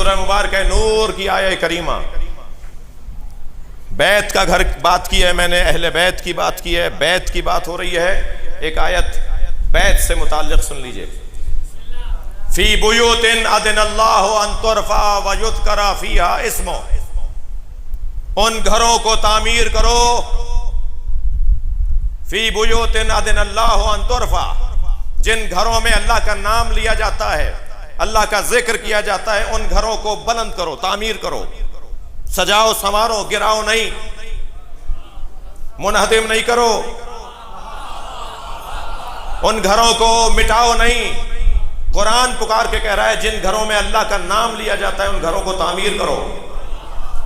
سورہ مبارکہ نور کی آیہ کریمہ، بیت کا گھر بات کی ہے میں نے، اہل بیت کی بات کی ہے، بیت کی بات ہو رہی ہے۔ ایک آیت بیت سے متعلق سن لیجئے، فی بیوت اذن اللہ ان ترفع ویذکر فیہا اسمہ، ان گھروں کو تعمیر کرو، فی بیوت اذن اللہ ان ترفع، جن گھروں میں اللہ کا نام لیا جاتا ہے، اللہ کا ذکر کیا جاتا ہے، ان گھروں کو بلند کرو، تعمیر کرو، سجاؤ سنوارو، گراؤ نہیں، منہدم نہیں کرو، ان گھروں کو مٹاؤ نہیں۔ قرآن پکار کے کہہ رہا ہے جن گھروں میں اللہ کا نام لیا جاتا ہے ان گھروں کو تعمیر کرو،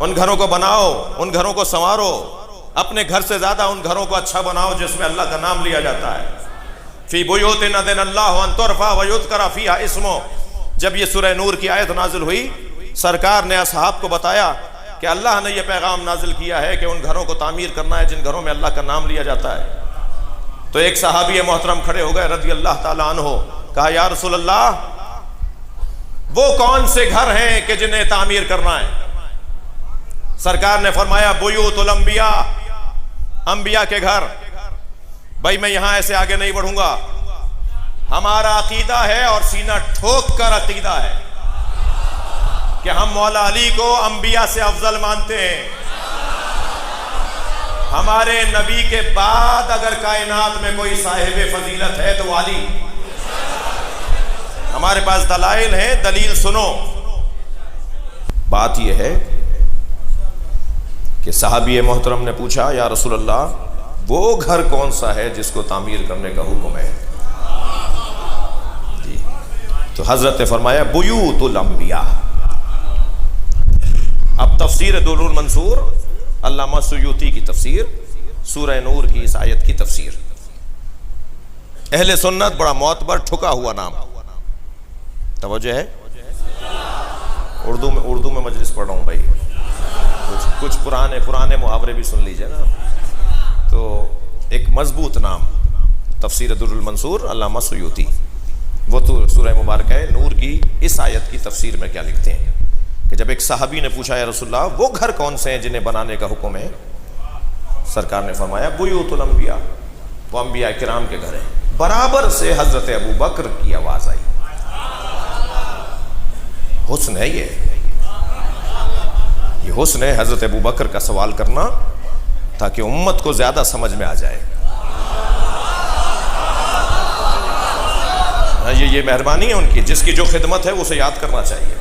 ان گھروں کو بناؤ، ان گھروں کو سنوارو، اپنے گھر سے زیادہ ان گھروں کو اچھا بناؤ جس میں اللہ کا نام لیا جاتا ہے۔ فی بیوت اذن اللہ ان ترفع ویذکر فیہا اسمہ، جب یہ سورہ نور کی آیت نازل ہوئی، سرکار نے اصحاب کو بتایا کہ اللہ نے یہ پیغام نازل کیا ہے کہ ان گھروں کو تعمیر کرنا ہے جن گھروں میں اللہ کا نام لیا جاتا ہے۔ تو ایک صحابی محترم کھڑے ہو گئے رضی اللہ تعالیٰ عنہ، کہا یا رسول اللہ وہ کون سے گھر ہیں کہ جنہیں تعمیر کرنا ہے؟ سرکار نے فرمایا بیوت الانبیاء، انبیاء کے گھر۔ بھائی میں یہاں ایسے آگے نہیں بڑھوں گا، ہمارا عقیدہ ہے اور سینہ ٹھوک کر عقیدہ ہے کہ ہم مولا علی کو انبیاء سے افضل مانتے ہیں۔ ہمارے نبی کے بعد اگر کائنات میں کوئی صاحب فضیلت ہے تو علی۔ ہمارے پاس دلائل ہیں، دلیل سنو۔ بات یہ ہے کہ صحابی محترم نے پوچھا یا رسول اللہ وہ گھر کون سا ہے جس کو تعمیر کرنے کا حکم ہے؟ جی تو حضرت نے فرمایا بیوت الانبیاء۔ اب تفسیر در المنصور، علامہ سیوطی کی تفسیر، سورہ نور کی اس آیت کی تفسیر۔ اہل سنت بڑا معتبر ٹھکا ہوا نام، توجہ ہے؟ اردو میں مجلس پڑھ رہا ہوں بھائی، کچھ پرانے محاورے بھی سن لیجئے نا۔ تو ایک مضبوط نام، تفسیر در المنصور، علامہ سیوطی، وہ تو سورہ مبارکہ نور کی اس آیت کی تفسیر میں کیا لکھتے ہیں کہ جب ایک صحابی نے پوچھا یا رسول اللہ وہ گھر کون سے ہیں جنہیں بنانے کا حکم ہے؟ سرکار نے فرمایا بیوت الانبیاء، وہ انبیاء کرام کے گھر ہیں۔ برابر سے حضرت ابو بکر کی آواز آئی۔ حسن ہے یہ حسن ہے حضرت ابو بکر کا سوال کرنا تاکہ امت کو زیادہ سمجھ میں آ جائے۔ یہ مہربانی ہے ان کی، جس کی جو خدمت ہے اسے یاد کرنا چاہیے۔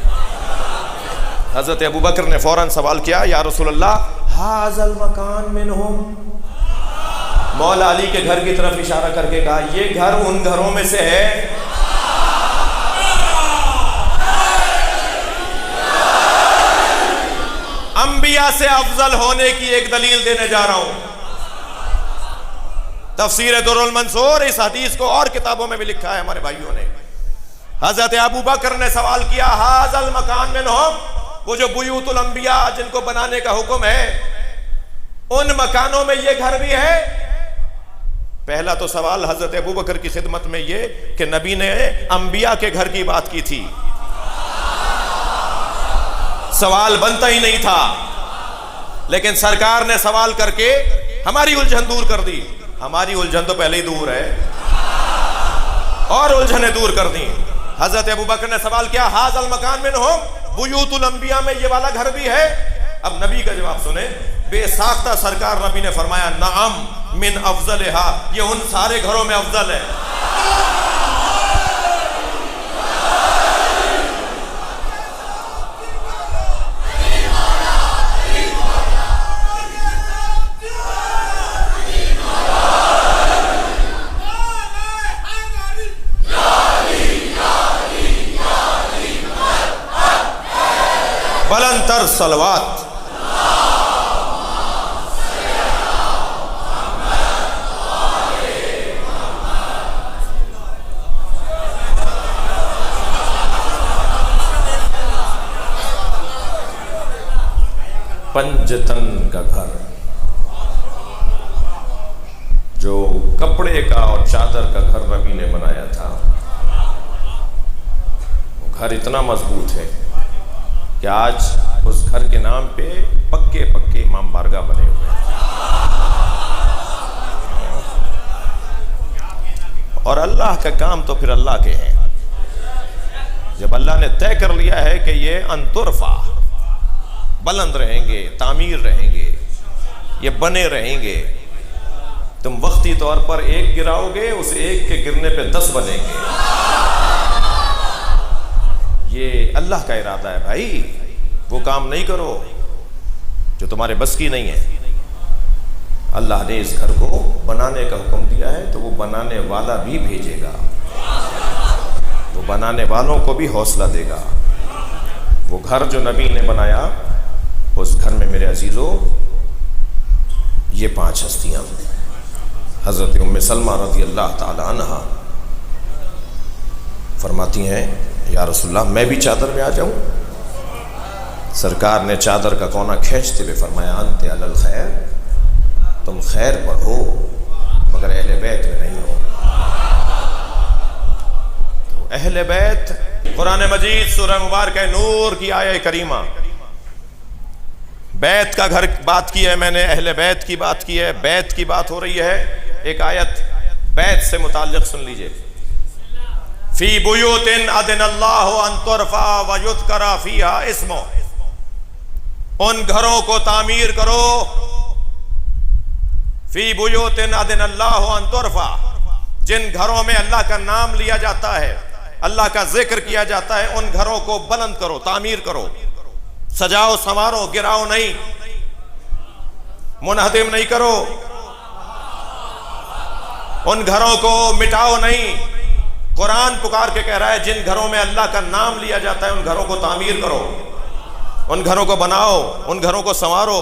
حضرت ابو بکر نے فوراً سوال کیا یا رسول اللہ ھذا المکان منہم، مولا علی کے گھر کی طرف اشارہ کر کے کہا یہ گھر ان گھروں میں سے ہے۔ انبیاء سے افضل ہونے کی ایک دلیل دینے جا رہا ہوں۔ تفسیر در المنصور اس حدیث کو اور کتابوں میں بھی لکھا ہے ہمارے بھائیوں نے۔ حضرت ابو بکر نے سوال کیا ھذا المکان منہم، وہ جو بیوت الانبیاء جن کو بنانے کا حکم ہے ان مکانوں میں یہ گھر بھی ہے؟ پہلا تو سوال حضرت ابو بکر کی خدمت میں یہ کہ نبی نے انبیاء کے گھر کی بات کی تھی، سوال بنتا ہی نہیں تھا، لیکن سرکار نے سوال کر کے ہماری الجھن دور کر دی۔ ہماری الجھن تو پہلے ہی دور ہے، اور الجھنیں دور کر دی۔ حضرت ابو بکر نے سوال کیا ھذا المکان منہم، بیوت الانبیاء میں یہ والا گھر بھی ہے؟ اب نبی کا جواب سنیں، بے ساختہ سرکار نبی نے فرمایا نعم من افضلہا، یہ ان سارے گھروں میں افضل ہے۔ بلند تر صلوات۔ پنجتن کا گھر، جو کپڑے کا اور چادر کا گھر نبی نے بنایا تھا، وہ گھر اتنا مضبوط ہے کہ آج اس گھر کے نام پہ پکے پکے امام بارگاہ بنے ہوئے ہیں، اور اللہ کا کام تو پھر اللہ کے ہیں۔ جب اللہ نے طے کر لیا ہے کہ یہ انترفع، بلند رہیں گے، تعمیر رہیں گے، یہ بنے رہیں گے، تم وقتی طور پر ایک گراؤ گے، اس ایک کے گرنے پہ 10 بنیں گے۔ یہ اللہ کا ارادہ ہے بھائی، وہ کام نہیں کرو جو تمہارے بس کی نہیں ہے۔ اللہ نے اس گھر کو بنانے کا حکم دیا ہے تو وہ بنانے والا بھی بھیجے گا، وہ بنانے والوں کو بھی حوصلہ دے گا۔ وہ گھر جو نبی نے بنایا، اس گھر میں میرے عزیزو یہ 5 ہستیاں، حضرت ام سلمہ رضی اللہ تعالی عنہ فرماتی ہیں یا رسول اللہ میں بھی چادر میں آ جاؤں؟ سرکار نے چادر کا کونا کھینچتے ہوئے فرمایا انت علی الخیر، تم خیر پر ہو مگر اہل بیت میں نہیں ہو۔ تو اہل بیت، قرآن مجید سورہ مبارکہ نور کی آیہ کریمہ، بیت کا گھر بات کی ہے میں نے، اہل بیت کی بات کی ہے، بیت کی بات ہو رہی ہے۔ ایک آیت بیت سے متعلق سن لیجئے، فی بیوت اذن اللہ ان ترفع ویذکر فیہا اسمہ، ان گھروں کو تعمیر کرو، فی بیوت اذن اللہ ان ترفع، جن گھروں میں اللہ کا نام لیا جاتا ہے، اللہ کا ذکر کیا جاتا ہے، ان گھروں کو بلند کرو، تعمیر کرو، سجاؤ سنوارو، گراؤ نہیں، منہدم نہیں کرو، ان گھروں کو مٹاؤ نہیں۔ قرآن پکار کے کہہ رہا ہے جن گھروں میں اللہ کا نام لیا جاتا ہے ان گھروں کو تعمیر کرو، ان گھروں کو بناؤ، ان گھروں کو سنوارو،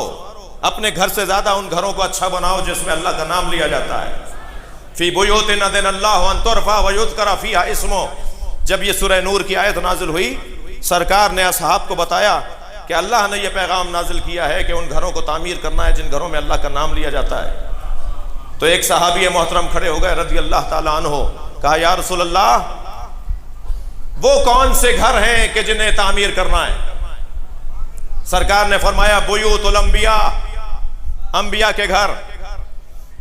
اپنے گھر سے زیادہ ان گھروں کو اچھا بناؤ جس میں اللہ کا نام لیا جاتا ہے۔ فی بیوت اذن اللہ ان ترفع ویذکر فیہا اسمہ، جب یہ سورہ نور کی آیت نازل ہوئی، سرکار نے اصحاب کو بتایا کہ اللہ نے یہ پیغام نازل کیا ہے کہ ان گھروں کو تعمیر کرنا ہے جن گھروں میں اللہ کا نام لیا جاتا ہے۔ تو ایک صحابی محترم کھڑے ہو گئے رضی اللہ تعالیٰ عنہ، کہا یا رسول اللہ وہ کون سے گھر ہیں کہ جنہیں تعمیر کرنا ہے؟ سرکار نے فرمایا بیوت الانبیاء، انبیاء کے گھر۔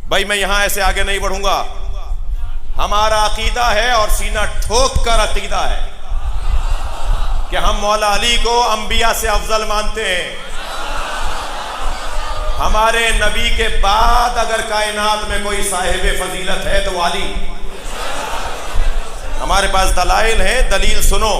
بھائی میں یہاں ایسے آگے نہیں بڑھوں گا، ہمارا عقیدہ ہے اور سینہ ٹھوک کر عقیدہ ہے کہ ہم مولا علی کو انبیاء سے افضل مانتے ہیں۔ ہمارے نبی کے بعد اگر کائنات میں کوئی صاحب فضیلت ہے تو علی۔ ہمارے پاس دلائل ہیں، دلیل سنو۔